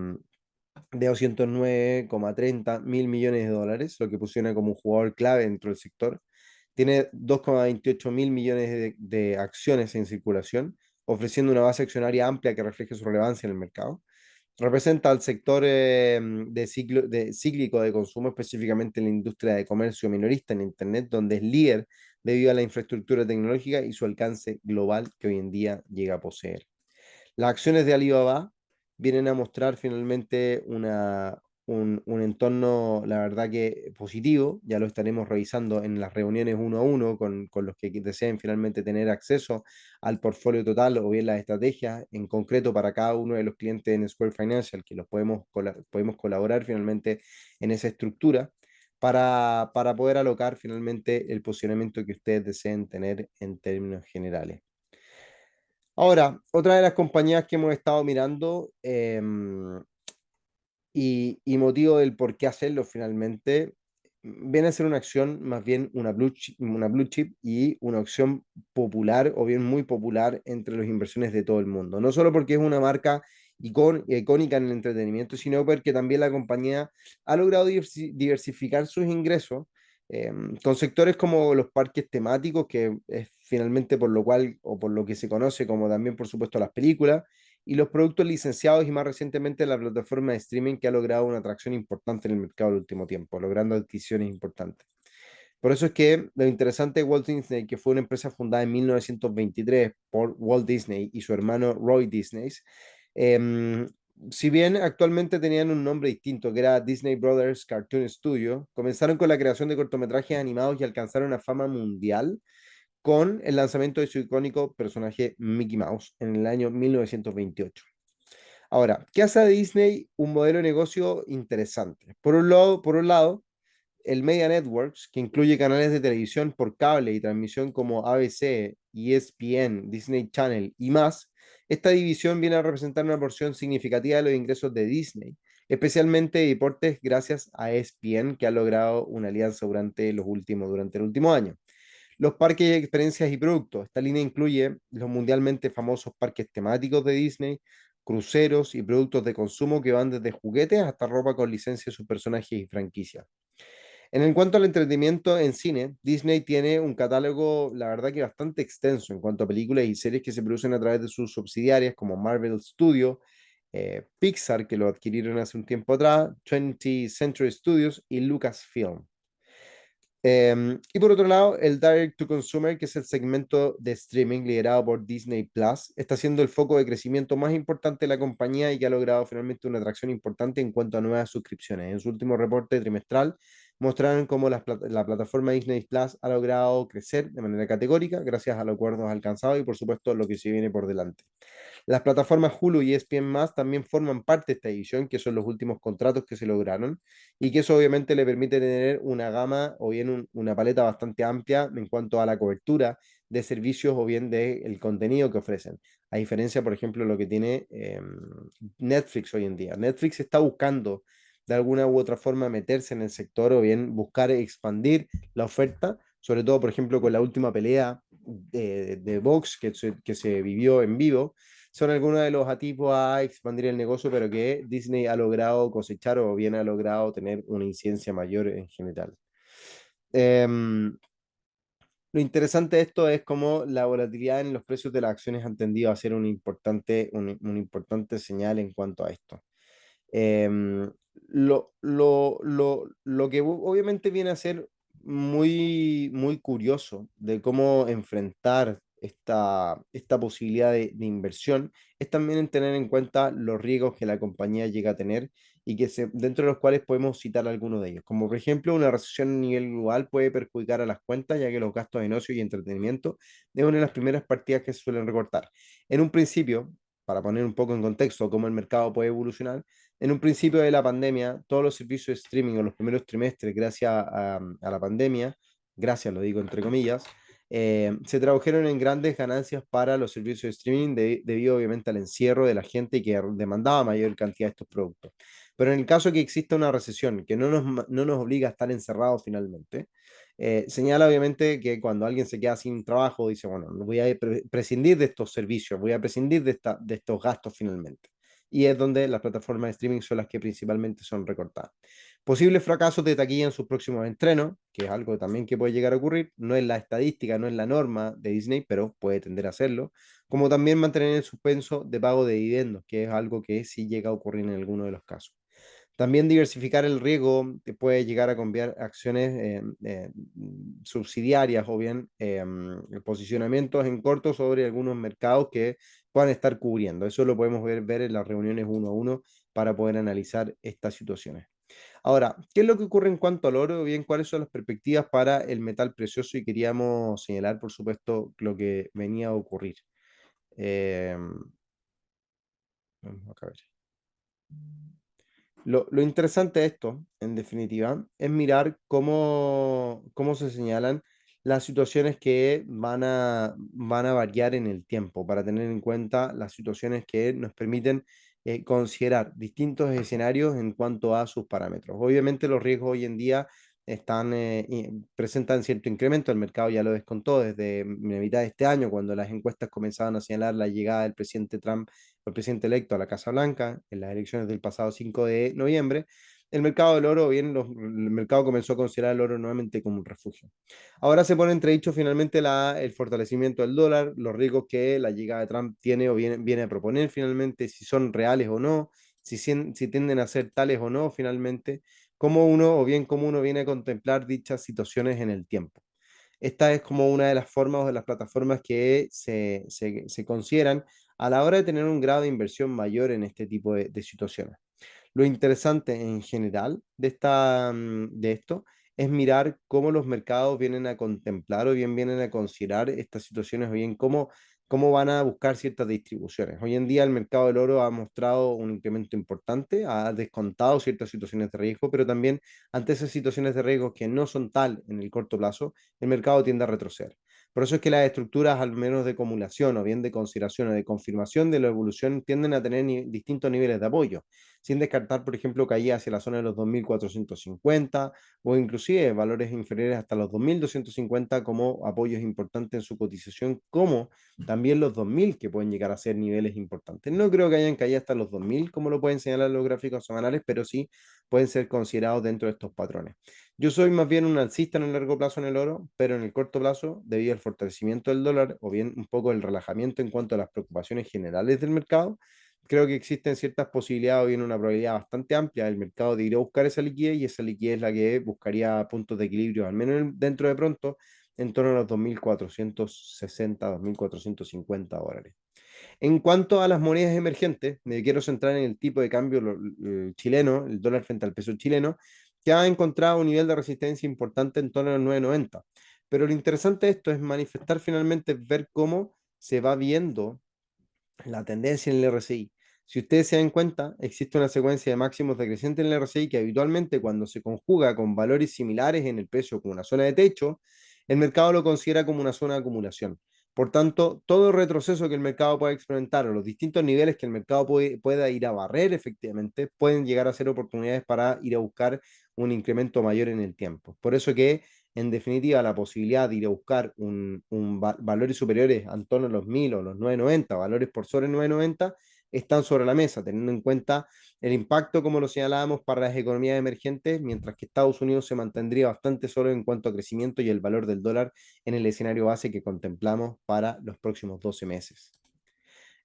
Speaker 1: de 209,30 mil millones de dólares, lo que posiciona como un jugador clave dentro del sector. Tiene 2,28 mil millones de acciones en circulación, ofreciendo una base accionaria amplia que refleje su relevancia en el mercado. Representa al sector cíclico de consumo, específicamente en la industria de comercio minorista en Internet, donde es líder debido a la infraestructura tecnológica y su alcance global que hoy en día llega a poseer. Las acciones de Alibaba vienen a mostrar finalmente un entorno, la verdad que positivo, ya lo estaremos revisando en las reuniones uno a uno con los que deseen finalmente tener acceso al portfolio total o bien las estrategias en concreto para cada uno de los clientes en Square Financial, que los podemos colaborar finalmente en esa estructura para poder alocar finalmente el posicionamiento que ustedes deseen tener en términos generales. Ahora, otra de las compañías que hemos estado mirando y motivo del por qué hacerlo finalmente, viene a ser una acción más bien una blue chip y una opción popular o bien muy popular entre las inversiones de todo el mundo. No solo porque es una marca icónica en el entretenimiento, sino porque también la compañía ha logrado diversificar sus ingresos eh, con sectores como los parques temáticos, que es finalmente por lo cual o por lo que se conoce como también por supuesto las películas y los productos licenciados y más recientemente la plataforma de streaming que ha logrado una atracción importante en el mercado en el último tiempo, logrando adquisiciones importantes. Por eso es que lo interesante de Walt Disney, que fue una empresa fundada en 1923 por Walt Disney y su hermano Roy Disney, eh, si bien actualmente tenían un nombre distinto, que era Disney Brothers Cartoon Studio, comenzaron con la creación de cortometrajes animados y alcanzaron una fama mundial con el lanzamiento de su icónico personaje Mickey Mouse en el año 1928. Ahora, ¿qué hace a Disney un modelo de negocio interesante? Por un lado, el Media Networks, que incluye canales de televisión por cable y transmisión como ABC, ESPN, Disney Channel y más, esta división viene a representar una porción significativa de los ingresos de Disney, especialmente de deportes gracias a ESPN, que ha logrado una alianza durante el último año. Los parques y experiencias y productos. Esta línea incluye los mundialmente famosos parques temáticos de Disney, cruceros y productos de consumo que van desde juguetes hasta ropa con licencia de sus personajes y franquicias. En cuanto al entretenimiento en cine, Disney tiene un catálogo, la verdad que bastante extenso en cuanto a películas y series que se producen a través de sus subsidiarias como Marvel Studios, Pixar, que lo adquirieron hace un tiempo atrás, 20th Century Studios y Lucasfilm. Y por otro lado, el Direct to Consumer, que es el segmento de streaming liderado por Disney Plus, está siendo el foco de crecimiento más importante de la compañía y que ha logrado finalmente una atracción importante en cuanto a nuevas suscripciones. En su último reporte trimestral, mostraron cómo la plataforma Disney Plus ha logrado crecer de manera categórica gracias a los acuerdos alcanzados y por supuesto lo que se viene por delante. Las plataformas Hulu y ESPN también forman parte de esta edición, que son los últimos contratos que se lograron, y que eso obviamente le permite tener una gama o bien una paleta bastante amplia en cuanto a la cobertura de servicios o bien del contenido que ofrecen. A diferencia, por ejemplo, lo que tiene Netflix hoy en día. Netflix está buscando de alguna u otra forma meterse en el sector o bien buscar expandir la oferta, sobre todo, por ejemplo, con la última pelea de box que se vivió en vivo, son algunos de los atisbos a expandir el negocio, pero que Disney ha logrado cosechar o bien ha logrado tener una incidencia mayor en general. Lo interesante de esto es cómo la volatilidad en los precios de las acciones han tendido a ser una importante señal en cuanto a esto. Eh, lo que obviamente viene a ser muy, muy curioso de cómo enfrentar esta posibilidad de inversión es también en tener en cuenta los riesgos que la compañía llega a tener y dentro de los cuales podemos citar algunos de ellos. Como por ejemplo, una recesión a nivel global puede perjudicar a las cuentas, ya que los gastos en ocio y entretenimiento es una de las primeras partidas que se suelen recortar. En un principio, para poner un poco en contexto cómo el mercado puede evolucionar, en un principio de la pandemia, todos los servicios de streaming en los primeros trimestres, gracias a la pandemia, gracias lo digo entre comillas, se tradujeron en grandes ganancias para los servicios de streaming debido obviamente al encierro de la gente y que demandaba mayor cantidad de estos productos. Pero en el caso que exista una recesión que no nos obliga a estar encerrados finalmente, señala obviamente que cuando alguien se queda sin trabajo, dice, bueno, voy a prescindir de estos servicios, voy a prescindir de estos gastos finalmente. Y es donde las plataformas de streaming son las que principalmente son recortadas. Posibles fracasos de taquilla en sus próximos estrenos, que es algo también que puede llegar a ocurrir, no es la estadística, no es la norma de Disney, pero puede tender a hacerlo, como también mantener el suspenso de pago de dividendos, que es algo que sí llega a ocurrir en alguno de los casos. También diversificar el riesgo te puede llegar a cambiar acciones subsidiarias o bien posicionamientos en corto sobre algunos mercados que puedan estar cubriendo. Eso lo podemos ver en las reuniones uno a uno para poder analizar estas situaciones. Ahora, ¿qué es lo que ocurre en cuanto al oro? Bien, ¿cuáles son las perspectivas para el metal precioso? Y queríamos señalar, por supuesto, lo que venía a ocurrir. Eh, vamos a ver. Lo interesante de esto, en definitiva, es mirar cómo se señalan las situaciones que van a variar en el tiempo, para tener en cuenta las situaciones que nos permiten considerar distintos escenarios en cuanto a sus parámetros. Obviamente los riesgos hoy en día presentan cierto incremento, el mercado ya lo descontó desde la mitad de este año, cuando las encuestas comenzaban a señalar la llegada del presidente Trump, el presidente electo, a la Casa Blanca en las elecciones del pasado 5 de noviembre. El mercado del oro, el mercado comenzó a considerar el oro nuevamente como un refugio. Ahora se pone entredicho finalmente el fortalecimiento del dólar, los riesgos que la llegada de Trump tiene o viene a proponer finalmente, si son reales o no, si tienden a ser tales o no finalmente, cómo uno viene a contemplar dichas situaciones en el tiempo. Esta es como una de las formas o de las plataformas que se consideran a la hora de tener un grado de inversión mayor en este tipo de situaciones. Lo interesante en general de esto es mirar cómo los mercados vienen a contemplar o bien vienen a considerar estas situaciones o bien cómo van a buscar ciertas distribuciones. Hoy en día el mercado del oro ha mostrado un incremento importante, ha descontado ciertas situaciones de riesgo, pero también ante esas situaciones de riesgo que no son tal en el corto plazo, el mercado tiende a retroceder. Por eso es que las estructuras, al menos de acumulación o bien de consideración o de confirmación de la evolución, tienden a tener distintos niveles de apoyo, sin descartar, por ejemplo, caídas hacia la zona de los 2.450 o inclusive valores inferiores hasta los 2.250 como apoyos importantes en su cotización, como también los 2.000 que pueden llegar a ser niveles importantes. No creo que hayan caído hasta los 2.000 como lo pueden señalar los gráficos semanales, pero sí pueden ser considerados dentro de estos patrones. Yo soy más bien un alcista en el largo plazo en el oro, pero en el corto plazo, debido al fortalecimiento del dólar o bien un poco el relajamiento en cuanto a las preocupaciones generales del mercado, creo que existen ciertas posibilidades o bien una probabilidad bastante amplia del mercado de ir a buscar esa liquidez, y esa liquidez es la que buscaría puntos de equilibrio, al menos dentro de pronto, en torno a los 2.460, $2.450. En cuanto a las monedas emergentes, me quiero centrar en el tipo de cambio chileno, el dólar frente al peso chileno, que ha encontrado un nivel de resistencia importante en torno a los 9.90. Pero lo interesante de esto es manifestar finalmente, ver cómo se va viendo la tendencia en el RSI. Si ustedes se dan cuenta, existe una secuencia de máximos decrecientes en el RSI que habitualmente, cuando se conjuga con valores similares en el precio como una zona de techo, el mercado lo considera como una zona de acumulación. Por tanto, todo retroceso que el mercado pueda experimentar o los distintos niveles que el mercado pueda ir a barrer efectivamente pueden llegar a ser oportunidades para ir a buscar un incremento mayor en el tiempo. Por eso que, en definitiva, la posibilidad de ir a buscar valores superiores en torno a los 1.000 o los 9.90, valores por sobre 9.90, están sobre la mesa, teniendo en cuenta el impacto, como lo señalábamos, para las economías emergentes, mientras que Estados Unidos se mantendría bastante solo en cuanto a crecimiento y el valor del dólar en el escenario base que contemplamos para los próximos 12 meses.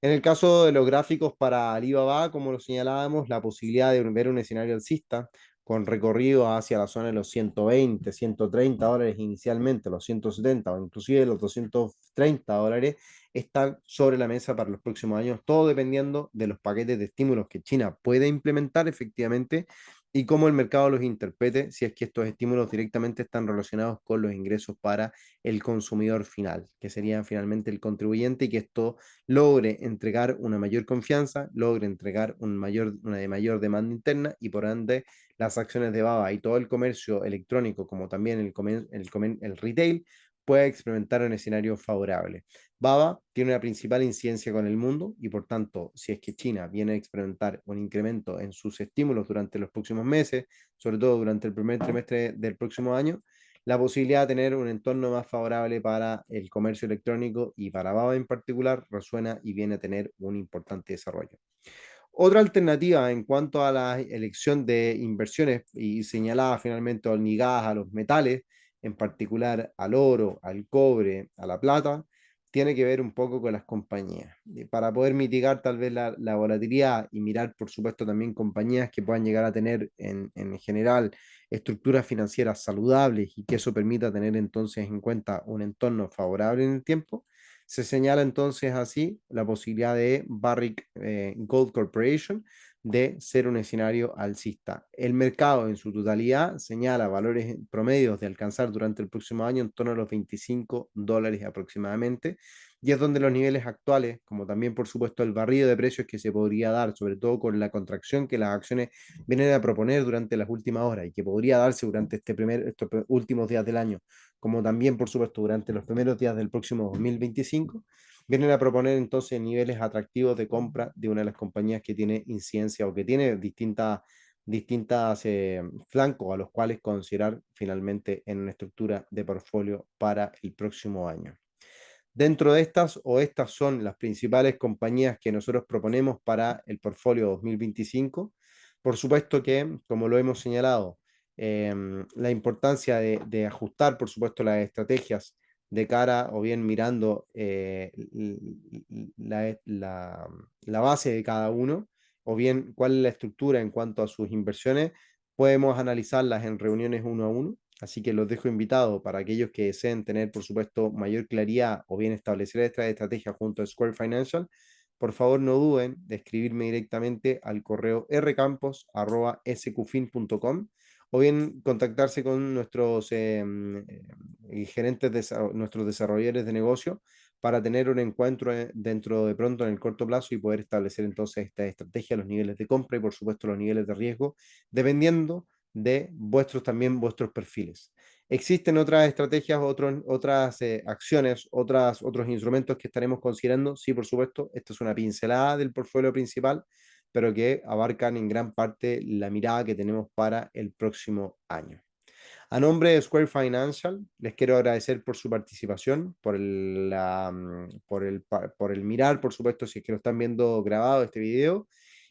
Speaker 1: En el caso de los gráficos para Alibaba, como lo señalábamos, la posibilidad de ver un escenario alcista con recorrido hacia la zona de los 120, 130 dólares inicialmente, los 170 o inclusive los 230 dólares, están sobre la mesa para los próximos años, todo dependiendo de los paquetes de estímulos que China puede implementar efectivamente y cómo el mercado los interprete, si es que estos estímulos directamente están relacionados con los ingresos para el consumidor final, que sería finalmente el contribuyente, y que esto logre entregar una mayor confianza, logre entregar una de mayor demanda interna, y por ende las acciones de Baba y todo el comercio electrónico, como también el retail, pueda experimentar un escenario favorable. Baba tiene una principal incidencia con el mundo y por tanto, si es que China viene a experimentar un incremento en sus estímulos durante los próximos meses, sobre todo durante el primer trimestre del próximo año, la posibilidad de tener un entorno más favorable para el comercio electrónico y para Baba en particular resuena y viene a tener un importante desarrollo. Otra alternativa en cuanto a la elección de inversiones y señalada finalmente o ligadas a los metales, en particular al oro, al cobre, a la plata, tiene que ver un poco con las compañías. Para poder mitigar tal vez la volatilidad y mirar, por supuesto, también compañías que puedan llegar a tener en general estructuras financieras saludables y que eso permita tener entonces en cuenta un entorno favorable en el tiempo, se señala entonces así la posibilidad de Barrick Gold Corporation de ser un escenario alcista. El mercado en su totalidad señala valores promedios de alcanzar durante el próximo año en torno a los 25 dólares aproximadamente, y es donde los niveles actuales, como también por supuesto el barrido de precios que se podría dar, sobre todo con la contracción que las acciones vienen a proponer durante las últimas horas y que podría darse durante estos últimos días del año, como también por supuesto durante los primeros días del próximo 2025, vienen a proponer entonces niveles atractivos de compra de una de las compañías que tiene incidencia o que tiene distintas flancos a los cuales considerar finalmente en una estructura de portfolio para el próximo año. Dentro de estas, o estas son las principales compañías que nosotros proponemos para el portfolio 2025. Por supuesto que, como lo hemos señalado, la importancia de ajustar, por supuesto, las estrategias de cara o bien mirando la base de cada uno, o bien cuál es la estructura en cuanto a sus inversiones, podemos analizarlas en reuniones uno a uno. Así que los dejo invitados para aquellos que deseen tener, por supuesto, mayor claridad o bien establecer esta estrategia junto a Square Financial. Por favor, no duden de escribirme directamente al correo rcampos@sqfin.com, o bien contactarse con nuestros nuestros desarrolladores de negocio para tener un encuentro dentro de pronto en el corto plazo y poder establecer entonces esta estrategia, los niveles de compra y por supuesto los niveles de riesgo, dependiendo de vuestros perfiles. Existen otras estrategias, otras acciones, otros instrumentos que estaremos considerando. Sí, por supuesto, esta es una pincelada del portfolio principal, pero que abarcan en gran parte la mirada que tenemos para el próximo año. A nombre de Square Financial, les quiero agradecer por su participación, por el mirar, por supuesto, si es que lo están viendo grabado este video.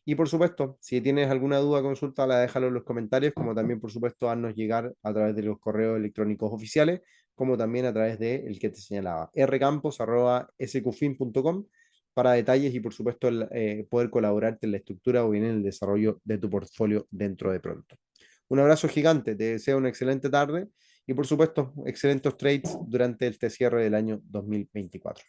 Speaker 1: Y por supuesto, si tienes alguna duda, consulta, la déjalo en los comentarios, como también, por supuesto, haznos llegar a través de los correos electrónicos oficiales, como también a través del que te señalaba, rcampos@sqfin.com, para detalles y, por supuesto, poder colaborarte en la estructura o bien en el desarrollo de tu portfolio dentro de pronto. Un abrazo gigante, te deseo una excelente tarde y por supuesto, excelentes trades durante este cierre del año 2024.